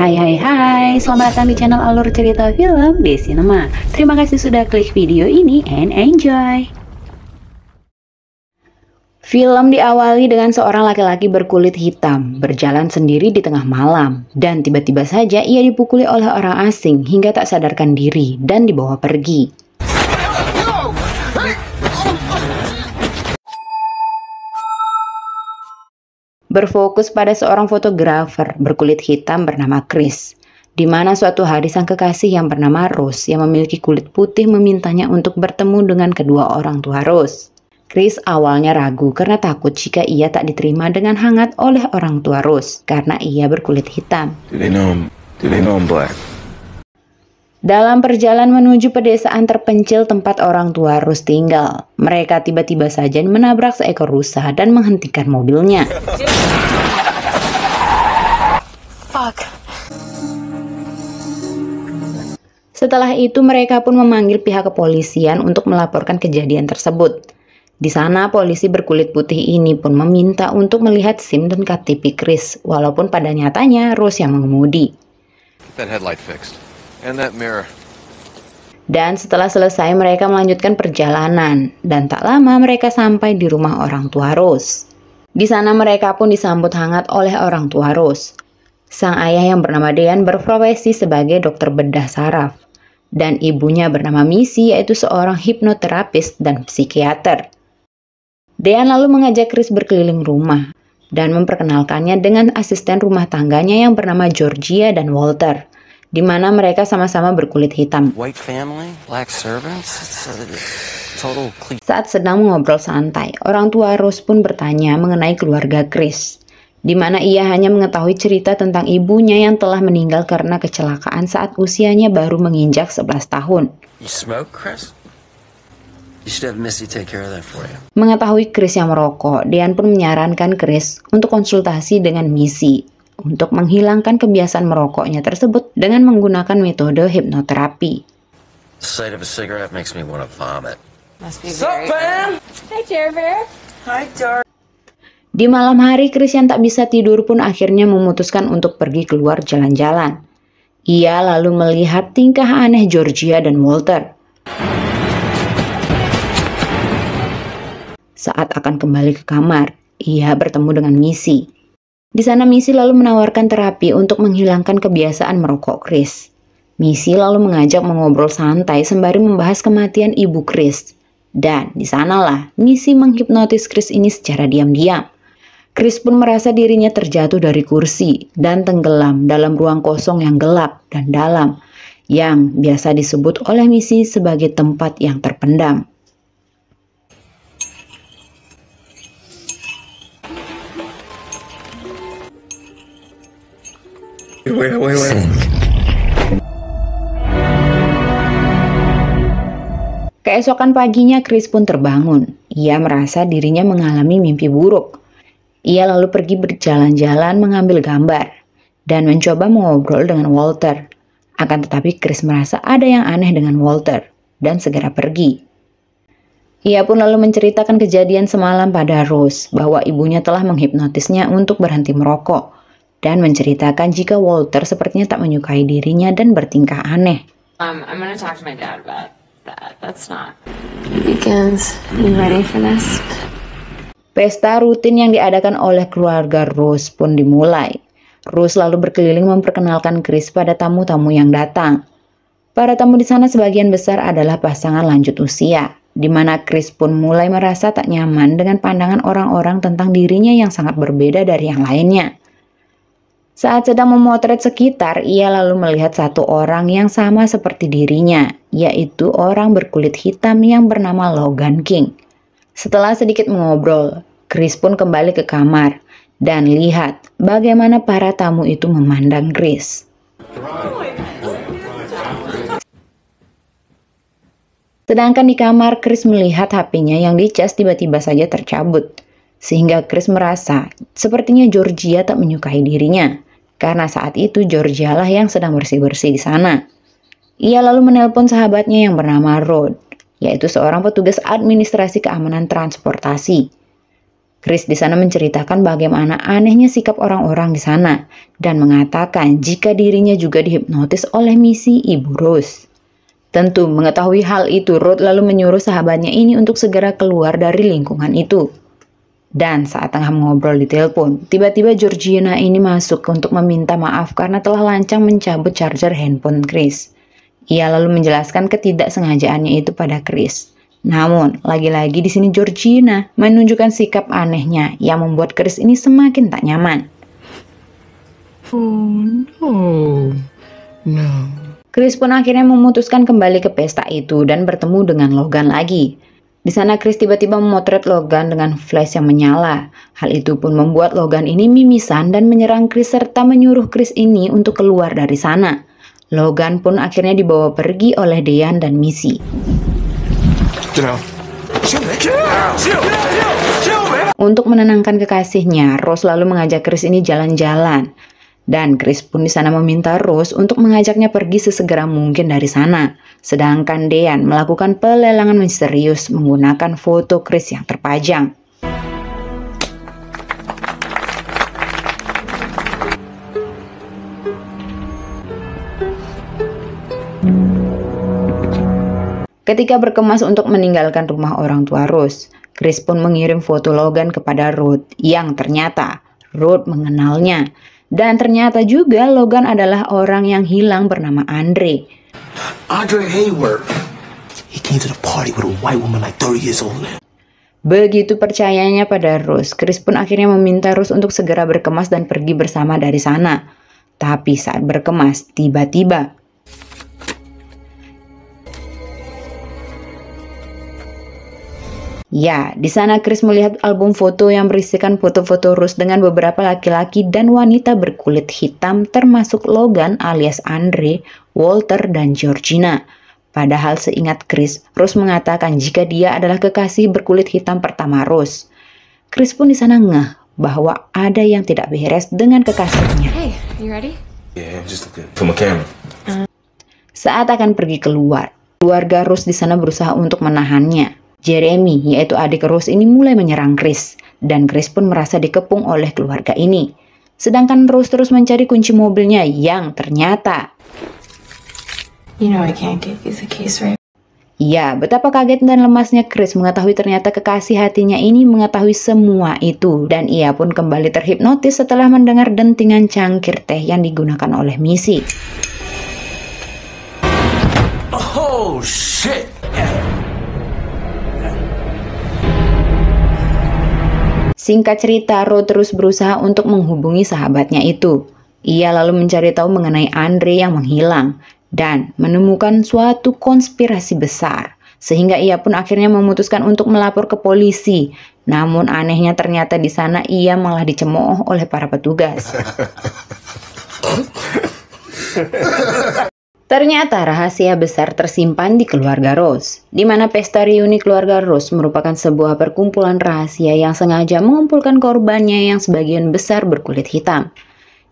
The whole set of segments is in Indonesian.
Hai hai hai, selamat datang di channel Alur Cerita Film di Cinema. Terima kasih sudah klik video ini and enjoy. Film diawali dengan seorang laki-laki berkulit hitam berjalan sendiri di tengah malam, dan tiba-tiba saja ia dipukuli oleh orang asing hingga tak sadarkan diri dan dibawa pergi. Berfokus pada seorang fotografer berkulit hitam bernama Chris, di mana suatu hari sang kekasih yang bernama Rose yang memiliki kulit putih memintanya untuk bertemu dengan kedua orang tua Rose. Chris awalnya ragu karena takut jika ia tak diterima dengan hangat oleh orang tua Rose karena ia berkulit hitam. Do they know I'm black? Dalam perjalanan menuju pedesaan terpencil tempat orang tua Rose tinggal, mereka tiba-tiba saja menabrak seekor rusa dan menghentikan mobilnya. Fuck. Setelah itu mereka pun memanggil pihak kepolisian untuk melaporkan kejadian tersebut. Di sana polisi berkulit putih ini pun meminta untuk melihat SIM dan KTP Chris, walaupun pada nyatanya Rose yang mengemudi. Get that headlight fixed. And that mirror. Dan setelah selesai mereka melanjutkan perjalanan, dan tak lama mereka sampai di rumah orang tua Rose. Di sana mereka pun disambut hangat oleh orang tua Rose. Sang ayah yang bernama Dean berprofesi sebagai dokter bedah saraf, dan ibunya bernama Missy yaitu seorang hipnoterapis dan psikiater. Dean lalu mengajak Chris berkeliling rumah dan memperkenalkannya dengan asisten rumah tangganya yang bernama Georgia dan Walter, di mana mereka sama-sama berkulit hitam. White family, black servants, it's a total cliché. Saat sedang mengobrol santai, orang tua Rose pun bertanya mengenai keluarga Chris, di mana ia hanya mengetahui cerita tentang ibunya yang telah meninggal karena kecelakaan saat usianya baru menginjak 11 tahun. You smoke, Chris? You should have Missy take care of that for you. Mengetahui Chris yang merokok, Dean pun menyarankan Chris untuk konsultasi dengan Missy untuk menghilangkan kebiasaan merokoknya tersebut dengan menggunakan metode hipnoterapi. The sight of a cigarette makes me want to vomit. Must be very bad. Hi, Jerver. Hi, Dar. Di malam hari, Chris yang tak bisa tidur pun akhirnya memutuskan untuk pergi keluar jalan-jalan. Ia lalu melihat tingkah aneh Georgia dan Walter. Saat akan kembali ke kamar, ia bertemu dengan Missy. Di sana Missy lalu menawarkan terapi untuk menghilangkan kebiasaan merokok Chris. Missy lalu mengajak mengobrol santai sembari membahas kematian ibu Chris. Dan di sanalah Missy menghipnotis Chris ini secara diam-diam. Chris pun merasa dirinya terjatuh dari kursi dan tenggelam dalam ruang kosong yang gelap dan dalam, yang biasa disebut oleh Missy sebagai tempat yang terpendam. Wait. Keesokan paginya Chris pun terbangun. Ia merasa dirinya mengalami mimpi buruk. Ia lalu pergi berjalan-jalan mengambil gambar dan mencoba mengobrol dengan Walter. Akan tetapi Chris merasa ada yang aneh dengan Walter dan segera pergi. Ia pun lalu menceritakan kejadian semalam pada Rose bahwa ibunya telah menghipnotisnya untuk berhenti merokok dan menceritakan jika Walter sepertinya tak menyukai dirinya dan bertingkah aneh. I'm gonna talk to my dad about that. That's not. It begins. You ready for this? Pesta rutin yang diadakan oleh keluarga Rose pun dimulai. Rose lalu berkeliling memperkenalkan Chris pada tamu-tamu yang datang. Para tamu di sana sebagian besar adalah pasangan lanjut usia, di mana Chris pun mulai merasa tak nyaman dengan pandangan orang-orang tentang dirinya yang sangat berbeda dari yang lainnya. Saat sedang memotret sekitar, ia lalu melihat satu orang yang sama seperti dirinya, yaitu orang berkulit hitam yang bernama Logan King. Setelah sedikit mengobrol, Chris pun kembali ke kamar dan lihat bagaimana para tamu itu memandang Chris. Sedangkan di kamar, Chris melihat HP-nya yang dicas tiba-tiba saja tercabut, sehingga Chris merasa sepertinya Georgia tak menyukai dirinya. Karena saat itu Georgia lah yang sedang bersih-bersih di sana. Ia lalu menelpon sahabatnya yang bernama Rod, yaitu seorang petugas administrasi keamanan transportasi. Chris di sana menceritakan bagaimana anehnya sikap orang-orang di sana dan mengatakan jika dirinya juga dihipnotis oleh misi Ibu Rose. Tentu mengetahui hal itu, Ruth lalu menyuruh sahabatnya ini untuk segera keluar dari lingkungan itu. Dan saat tengah mengobrol di telepon, tiba-tiba Georgina ini masuk untuk meminta maaf karena telah lancang mencabut charger handphone Chris. Ia lalu menjelaskan ketidaksengajaannya itu pada Chris. Namun, lagi-lagi di sini Georgina menunjukkan sikap anehnya yang membuat Chris ini semakin tak nyaman. Chris pun akhirnya memutuskan kembali ke pesta itu dan bertemu dengan Logan lagi. Di sana Chris tiba-tiba memotret Logan dengan flash yang menyala. Hal itu pun membuat Logan ini mimisan dan menyerang Chris serta menyuruh Chris ini untuk keluar dari sana. Logan pun akhirnya dibawa pergi oleh Dean dan Missy. Untuk menenangkan kekasihnya, Rose lalu mengajak Chris ini jalan-jalan. Dan Chris pun di sana meminta Rose untuk mengajaknya pergi sesegera mungkin dari sana. Sedangkan Dean melakukan pelelangan misterius menggunakan foto Chris yang terpajang. Ketika berkemas untuk meninggalkan rumah orang tua Rose, Chris pun mengirim foto Logan kepada Ruth yang ternyata Ruth mengenalnya. Dan ternyata juga Logan adalah orang yang hilang bernama Andre. Andre Hayward. He came to the party with a white woman like 30 years old. Begitu percayanya pada Rose, Chris pun akhirnya meminta Rose untuk segera berkemas dan pergi bersama dari sana. Tapi saat berkemas, tiba-tiba ya, di sana Chris melihat album foto yang berisikan foto-foto Rose dengan beberapa laki-laki dan wanita berkulit hitam termasuk Logan alias Andre, Walter, dan Georgina. Padahal seingat Chris, Rose mengatakan jika dia adalah kekasih berkulit hitam pertama Rose. Chris pun di sana ngeh bahwa ada yang tidak beres dengan kekasihnya. Hey, you ready? Yeah, just looking for my camera. Saat akan pergi keluar, keluarga Rose di sana berusaha untuk menahannya. Jeremy, yaitu adik Rose ini mulai menyerang Chris, dan Chris pun merasa dikepung oleh keluarga ini. Sedangkan Rose terus mencari kunci mobilnya yang ternyata You know I can't give you the keys, right? ya, betapa kaget dan lemasnya Chris mengetahui ternyata kekasih hatinya ini mengetahui semua itu. Dan ia pun kembali terhipnotis setelah mendengar dentingan cangkir teh yang digunakan oleh Missy. Oh, shit. Singkat cerita, Ro terus berusaha untuk menghubungi sahabatnya itu. Ia lalu mencari tahu mengenai Andre yang menghilang dan menemukan suatu konspirasi besar. Sehingga ia pun akhirnya memutuskan untuk melapor ke polisi. Namun anehnya ternyata di sana ia malah dicemooh oleh para petugas. Ternyata rahasia besar tersimpan di keluarga Rose, di mana pesta reuni keluarga Rose merupakan sebuah perkumpulan rahasia yang sengaja mengumpulkan korbannya yang sebagian besar berkulit hitam.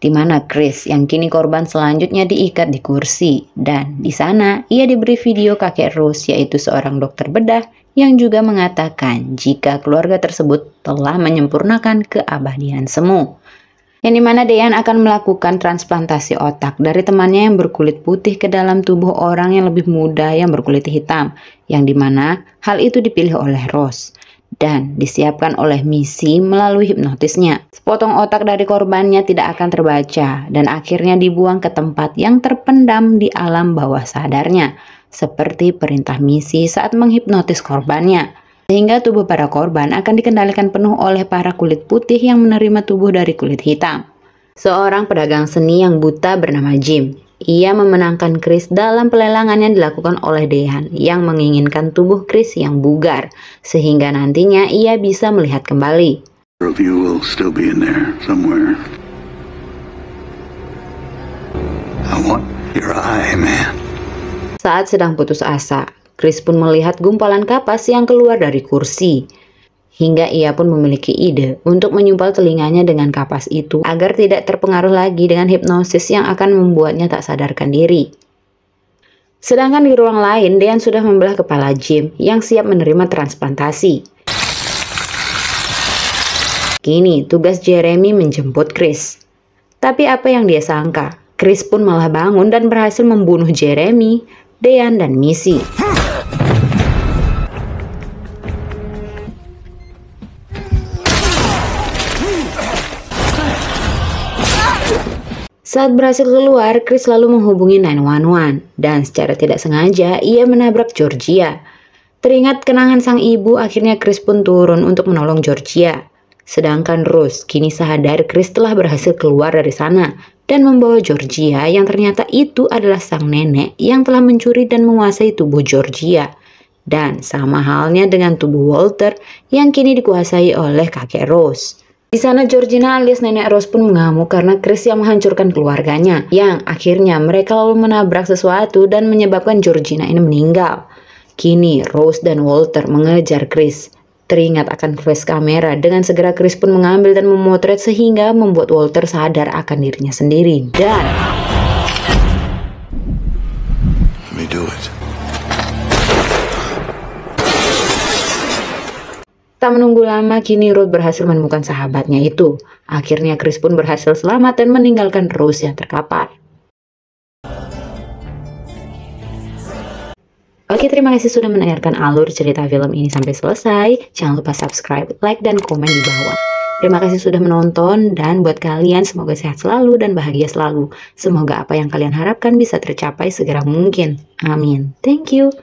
Di mana Chris yang kini korban selanjutnya diikat di kursi, dan di sana ia diberi video kakek Rose yaitu seorang dokter bedah yang juga mengatakan jika keluarga tersebut telah menyempurnakan keabadian semu. Yang dimana Dean akan melakukan transplantasi otak dari temannya yang berkulit putih ke dalam tubuh orang yang lebih muda yang berkulit hitam, yang dimana hal itu dipilih oleh Rose dan disiapkan oleh Missy melalui hipnotisnya. Sepotong otak dari korbannya tidak akan terbaca dan akhirnya dibuang ke tempat yang terpendam di alam bawah sadarnya, seperti perintah Missy saat menghipnotis korbannya. Sehingga tubuh para korban akan dikendalikan penuh oleh para kulit putih yang menerima tubuh dari kulit hitam. Seorang pedagang seni yang buta bernama Jim. Ia memenangkan Chris dalam pelelangan yang dilakukan oleh Dean yang menginginkan tubuh Chris yang bugar, sehingga nantinya ia bisa melihat kembali. You will still be in there somewhere. I want your eye, man. Saat sedang putus asa, Chris pun melihat gumpalan kapas yang keluar dari kursi. Hingga ia pun memiliki ide untuk menyumpal telinganya dengan kapas itu agar tidak terpengaruh lagi dengan hipnosis yang akan membuatnya tak sadarkan diri. Sedangkan di ruang lain, Dean sudah membelah kepala Jim yang siap menerima transplantasi. Kini tugas Jeremy menjemput Chris. Tapi apa yang dia sangka, Chris pun malah bangun dan berhasil membunuh Jeremy, Dean, dan Missy. Saat berhasil keluar, Chris lalu menghubungi 911 dan secara tidak sengaja ia menabrak Georgia. Teringat kenangan sang ibu, akhirnya Chris pun turun untuk menolong Georgia. Sedangkan Rose kini sadar Chris telah berhasil keluar dari sana dan membawa Georgia yang ternyata itu adalah sang nenek yang telah mencuri dan menguasai tubuh Georgia. Dan sama halnya dengan tubuh Walter yang kini dikuasai oleh kakek Rose. Di sana Georgina alias nenek Rose pun mengamuk karena Chris yang menghancurkan keluarganya, yang akhirnya mereka lalu menabrak sesuatu dan menyebabkan Georgina ini meninggal. Kini Rose dan Walter mengejar Chris. Teringat akan flash kamera, dengan segera Chris pun mengambil dan memotret sehingga membuat Walter sadar akan dirinya sendiri dan Let me do it. tak menunggu lama, kini Ruth berhasil menemukan sahabatnya itu. Akhirnya Chris pun berhasil selamat dan meninggalkan Rose yang terkapar. Oke, terima kasih sudah mendengarkan alur cerita film ini sampai selesai. Jangan lupa subscribe, like, dan komen di bawah. Terima kasih sudah menonton, dan buat kalian semoga sehat selalu dan bahagia selalu. Semoga apa yang kalian harapkan bisa tercapai segera mungkin. Amin. Thank you.